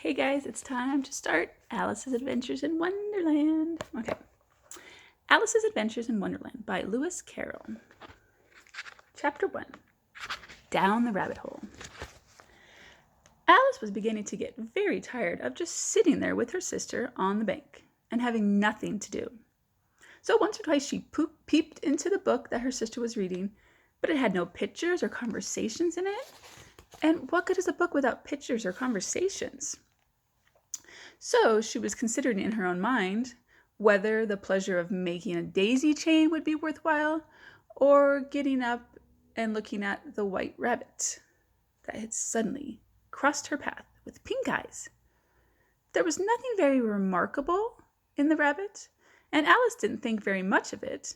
Hey guys, it's time to start Alice's Adventures in Wonderland. Okay. Alice's Adventures in Wonderland by Lewis Carroll. Chapter 1. Down the Rabbit Hole. Alice was beginning to get very tired of just sitting there with her sister on the bank and having nothing to do. So once or twice she peeped into the book that her sister was reading, but it had no pictures or conversations in it. And what good is a book without pictures or conversations? So she was considering in her own mind whether the pleasure of making a daisy chain would be worthwhile, or getting up and looking at the white rabbit that had suddenly crossed her path with pink eyes. There was nothing very remarkable in the rabbit, and Alice didn't think very much of it.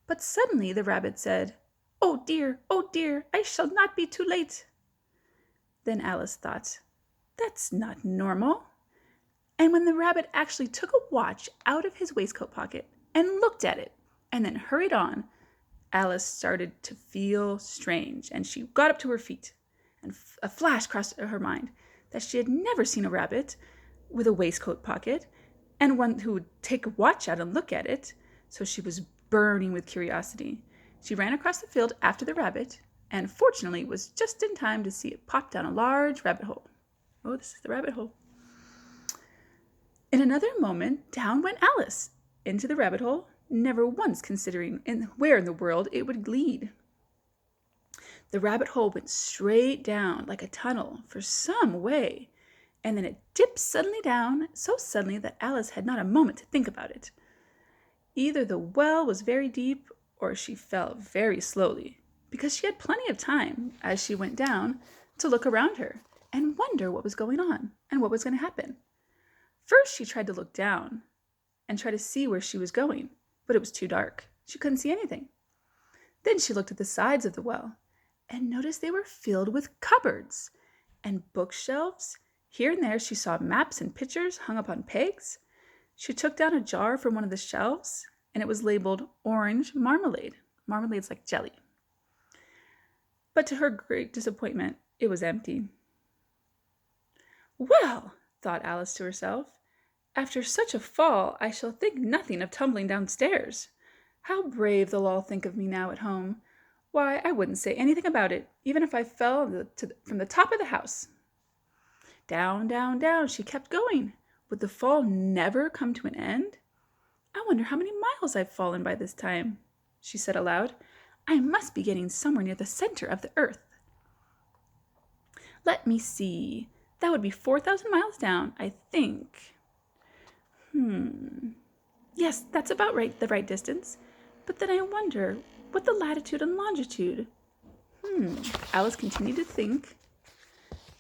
But suddenly the rabbit said, oh dear, I shall not be too late." Then Alice thought, "That's not normal." And when the rabbit actually took a watch out of his waistcoat pocket and looked at it and then hurried on, Alice started to feel strange, and she got up to her feet, and a flash crossed her mind that she had never seen a rabbit with a waistcoat pocket and one who would take a watch out and look at it. So she was burning with curiosity. She ran across the field after the rabbit, and fortunately was just in time to see it pop down a large rabbit hole. Oh, this is the rabbit hole. In another moment, down went Alice into the rabbit hole, never once considering where in the world it would lead. The rabbit hole went straight down like a tunnel for some way, and then it dipped suddenly down, so suddenly that Alice had not a moment to think about it. Either the well was very deep, or she fell very slowly, because she had plenty of time, as she went down, to look around her and wonder what was going on and what was going to happen. First, she tried to look down and try to see where she was going, but it was too dark. She couldn't see anything. Then she looked at the sides of the well and noticed they were filled with cupboards and bookshelves. Here and there she saw maps and pictures hung up on pegs. She took down a jar from one of the shelves, and it was labeled orange marmalade. Marmalade's like jelly. But to her great disappointment, it was empty. "Well," thought Alice to herself, "after such a fall, I shall think nothing of tumbling downstairs. How brave they'll all think of me now at home. Why, I wouldn't say anything about it, even if I fell from the top of the house." Down, down, down she kept going. Would the fall never come to an end? "I wonder how many miles I've fallen by this time," she said aloud. "I must be getting somewhere near the center of the earth. Let me see. That would be 4,000 miles down, I think. Yes, that's about right, the right distance. But then I wonder what the latitude and longitude." Alice continued to think,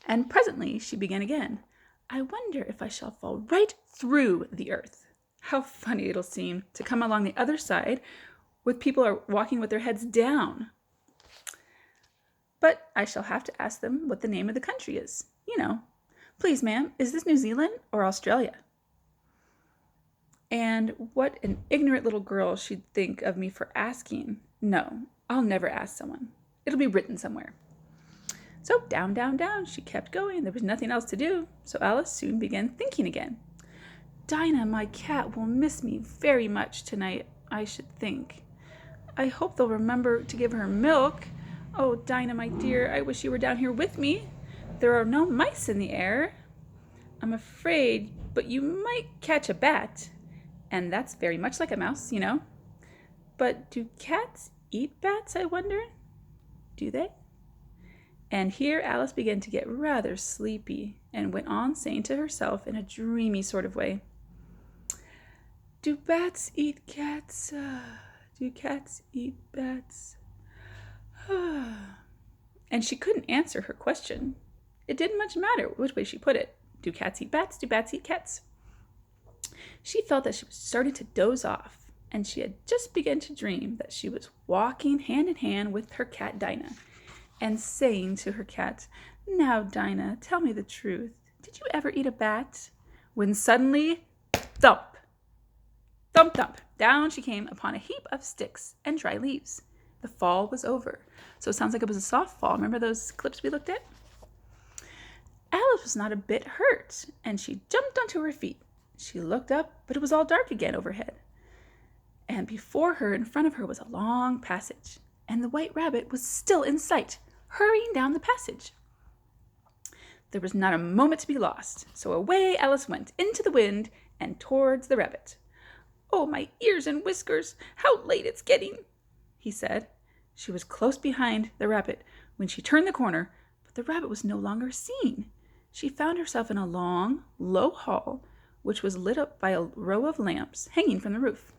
and presently she began again. "I wonder if I shall fall right through the earth. How funny it'll seem to come along the other side with people are walking with their heads down. But I shall have to ask them what the name of the country is. Please, ma'am, is this New Zealand or Australia?" And what an ignorant little girl she'd think of me for asking. No, I'll never ask someone. It'll be written somewhere. So down, down, down she kept going. There was nothing else to do, so Alice soon began thinking again. "Dinah, my cat, will miss me very much tonight, I should think. I hope they'll remember to give her milk. Oh, Dinah, my dear, I wish you were down here with me. There are no mice in the air. I'm afraid, but you might catch a bat. And that's very much like a mouse, But do cats eat bats, I wonder? Do they?" And here Alice began to get rather sleepy and went on saying to herself in a dreamy sort of way, "Do bats eat cats? Do cats eat bats?" And she couldn't answer her question. It didn't much matter which way she put it. Do cats eat bats? Do bats eat cats? She felt that she was starting to doze off, and she had just begun to dream that she was walking hand in hand with her cat Dinah, and saying to her cat, "Now, Dinah, tell me the truth. Did you ever eat a bat?" When suddenly, thump, thump, thump, down she came upon a heap of sticks and dry leaves. The fall was over. So it sounds like it was a soft fall. Remember those clips we looked at? Alice was not a bit hurt, and she jumped onto her feet. She looked up, but it was all dark again overhead. And before her, in front of her, was a long passage, and the White Rabbit was still in sight, hurrying down the passage. There was not a moment to be lost, so away Alice went into the wind and towards the rabbit. "Oh, my ears and whiskers, how late it's getting," he said. She was close behind the rabbit when she turned the corner, but the rabbit was no longer seen. She found herself in a long, low hall, which was lit up by a row of lamps hanging from the roof.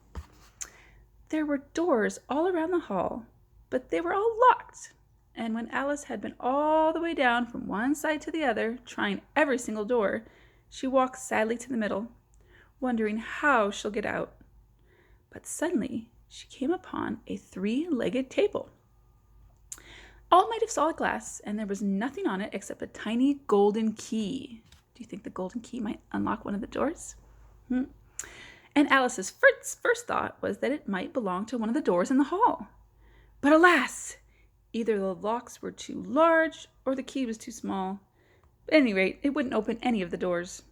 There were doors all around the hall, but they were all locked. And when Alice had been all the way down from one side to the other, trying every single door, she walked sadly to the middle, wondering how she'll get out. But suddenly she came upon a three-legged table. All made of solid glass, and there was nothing on it except a tiny golden key. Do you think the golden key might unlock one of the doors? And Alice's first thought was that it might belong to one of the doors in the hall. But alas! Either the locks were too large or the key was too small. At any rate, it wouldn't open any of the doors.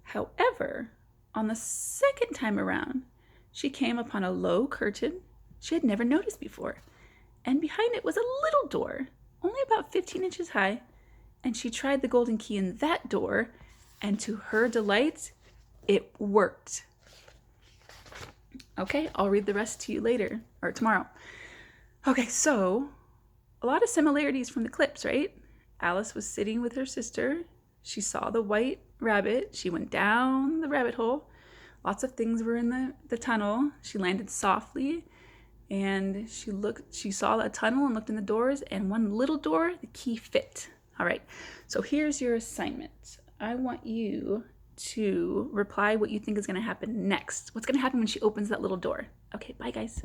However, on the second time around, she came upon a low curtain she had never noticed before, and behind it was a little door, only about 15 inches high, and she tried the golden key in that door, and to her delight, it worked. Okay, I'll read the rest to you later, or tomorrow. Okay, so a lot of similarities from the clips, right? Alice was sitting with her sister. She saw the White Rabbit. She went down the rabbit hole. Lots of things were in the tunnel. She landed softly, and she saw a tunnel and looked in the doors, and one little door, the key fit. All right, so here's your assignment. I want you to reply what you think is going to happen next. What's going to happen when she opens that little door? Okay, bye guys.